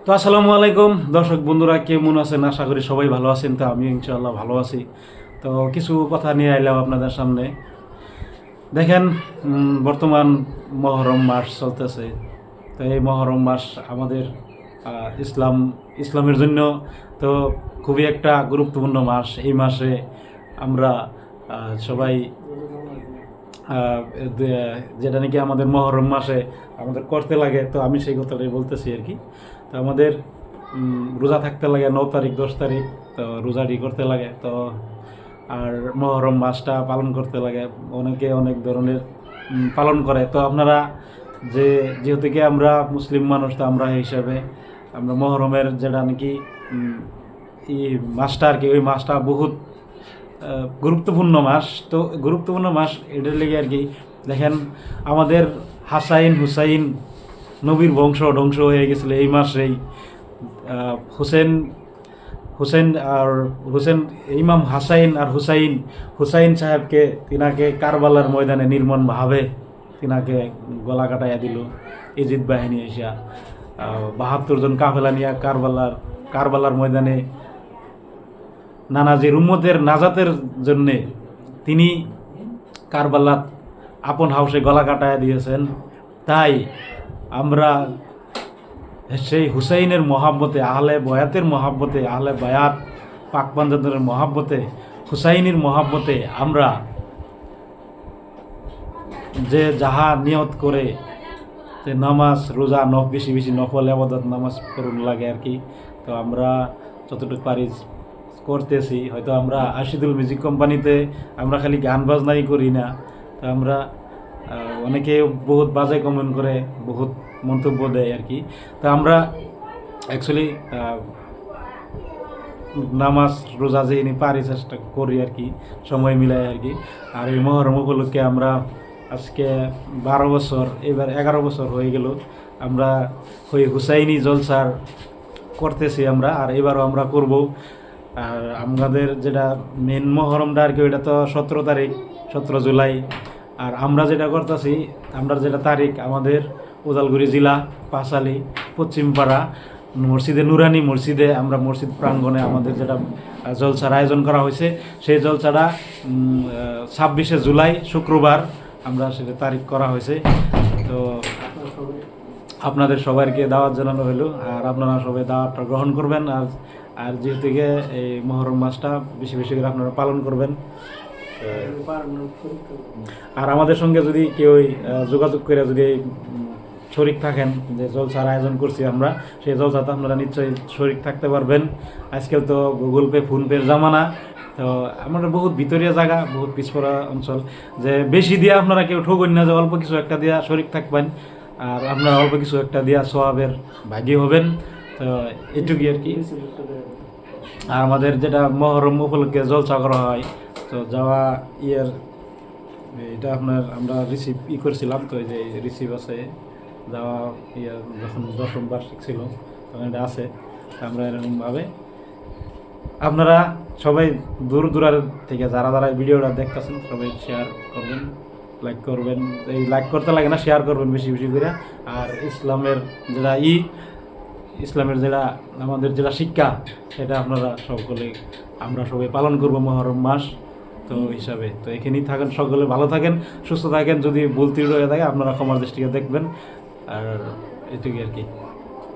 তো আসসালামু আলাইকুম দর্শক বন্ধুরা, কেমন আছেন? আশা করি সবাই ভালো আছেন। তো আমি ইনশাআল্লাহ ভালো আছি। তো কিছু কথা নিয়ে আইলাম আপনাদের সামনে। দেখেন, বর্তমান মহরম মাস চলতেছে। তো এই মহরম মাস আমাদের ইসলামের জন্য তো খুবই একটা গুরুত্বপূর্ণ মাস। এই মাসে আমরা সবাই আহ, যেটা নাকি আমাদের মহরম মাসে আমাদের করতে লাগে, তো আমি সেই কথাটাই বলতেছি আর কি। তো আমাদের রোজা থাকতে লাগে 9 তারিখ 10 তারিখ, তো রোজাটি করতে লাগে। তো আর মহরম মাসটা পালন করতে লাগে, অনেকে অনেক ধরনের পালন করে। তো আপনারা যেহেতু কি আমরা মুসলিম মানুষ, তো আমরা এই হিসাবে আমরা মহরমের যেটা নাকি এই মাসটা আর কি, ওই মাসটা বহুত গুরুত্বপূর্ণ মাস। তো গুরুত্বপূর্ণ মাস এটার লেগে আর কি। দেখেন, আমাদের হাসাইন হুসাইন নবীর বংশ ধ্বংস হয়ে গেছিলো এই মাসেই। হুসেন হুসেন আর হুসেন ইমাম হাসাইন আর হুসাইন সাহেবকে তিনাকে কারবালার ময়দানে নির্মমভাবে তিনাকে গলা কাটাইয়া দিল ইজিদ বাহিনী এসিয়া। 72 জন কাফেলা নিয়ে কারবালার ময়দানে নানাজির উম্মতের নাজাতের জন্যে তিনি কারবালাত আপন হাউসে গলা কাটাইয়া দিয়েছেন। তাই আমরা সেই হুসাইনের মহাব্বতে, আহলে বয়াতের মহাব্বতে, আহলে বায়াত পাক পাঞ্জাতের মহাব্বতে, হুসাইনির মহাব্বতে আমরা যে যাহা নিয়ত করে যে নামাজ রোজা বেশি বেশি নফল আবাদত নামাজ করুন লাগে আর কি। তো আমরা যতটুকু পারি করতেছি। হয়তো আমরা আশিদুল মিউজিক কোম্পানিতে আমরা খালি গান বাজনাই করি না। তো আমরা অনেকে বহুত বাজে কমেন্ট করে, বহুত মন্তব্য দেয় আর কি। তো আমরা অ্যাকচুয়ালি নামাজ রোজা যে পারি চেষ্টা করি আর কি, সময় মিলাই আর কি। আর এই মহরম উপলক্ষে আমরা আজকে 12 বছর, এবার 11 বছর হয়ে গেল আমরা ওই হুসাইনি জলসার করতেছি আমরা, আর এবারও আমরা করব। আর আমাদের যেটা মেন মহরমটা আর কি, ওইটা তো 17 তারিখ 17 জুলাই। আর আমরা যেটা করতেছি, আমরা যেটা তারিখ আমাদের উদালগুড়ি জেলা পাঁচালী পশ্চিমপাড়া মসজিদে নুরানি মসজিদে, আমরা মসজিদ প্রাঙ্গণে আমাদের যেটা জলসার আয়োজন করা হয়েছে, সেই জলসাটা 26শে জুলাই শুক্রবার আমরা সেটা তারিখ করা হয়েছে। তো আপনাদের সবাইকে দাওয়াত জানানো হলো, আর আপনারা সবাই দাওয়াতটা গ্রহণ করবেন। আর যেহেতু এই মহরম মাসটা বেশি বেশি করে আপনারা পালন করবেন। আর আমাদের সঙ্গে যদি কেউ যোগাযোগ করে যদি শরিক থাকেন, যে জলসার আয়োজন করছি আমরা, সেই জলসাতে আপনারা নিশ্চয়ই শরিক থাকতে পারবেন। আজকাল তো গুগল পে ফোনপের জামানা। তো আমাদের বহুত ভিতরিয়া জায়গা, বহুত পিছপড়া অঞ্চল, যে বেশি দিয়ে আপনারা কেউ ঠকবেন না, যে অল্প কিছু একটা দিয়া শরিক থাকবেন, আর আপনারা অল্প কিছু একটা দিয়া সোয়াবের ভাগী হবেন। তো এটুকুই আর কি। আর আমাদের যেটা মহরম উপলক্ষে জলসা করা হয়, তো যাওয়া এটা আপনার আমরা রিসিভ করছিলাম। তো এই যে রিসিভ আছে, যাওয়া যখন 10ম বার্ষিক ছিল তখন এটা আছে। আমরা এরকমভাবে আপনারা সবাই দূর দূরার থেকে যারা যারা ভিডিওটা দেখতেছেন সবাই শেয়ার করবেন, লাইক করবেন। এই লাইক করতে লাগে না, শেয়ার করবেন বেশি বেশি করে। আর ইসলামের যেটা আমাদের যেটা শিক্ষা, সেটা আপনারা আমরা সবাই পালন করব মহরম মাস তো হিসাবে। তো এখানেই থাকেন, সকলে ভালো থাকেন, সুস্থ থাকেন। যদি ভুল ত্রুটি হয়ে থাকে আপনারা ক্ষমার দৃষ্টিতে দেখবেন। আর এটুকুই আর কি।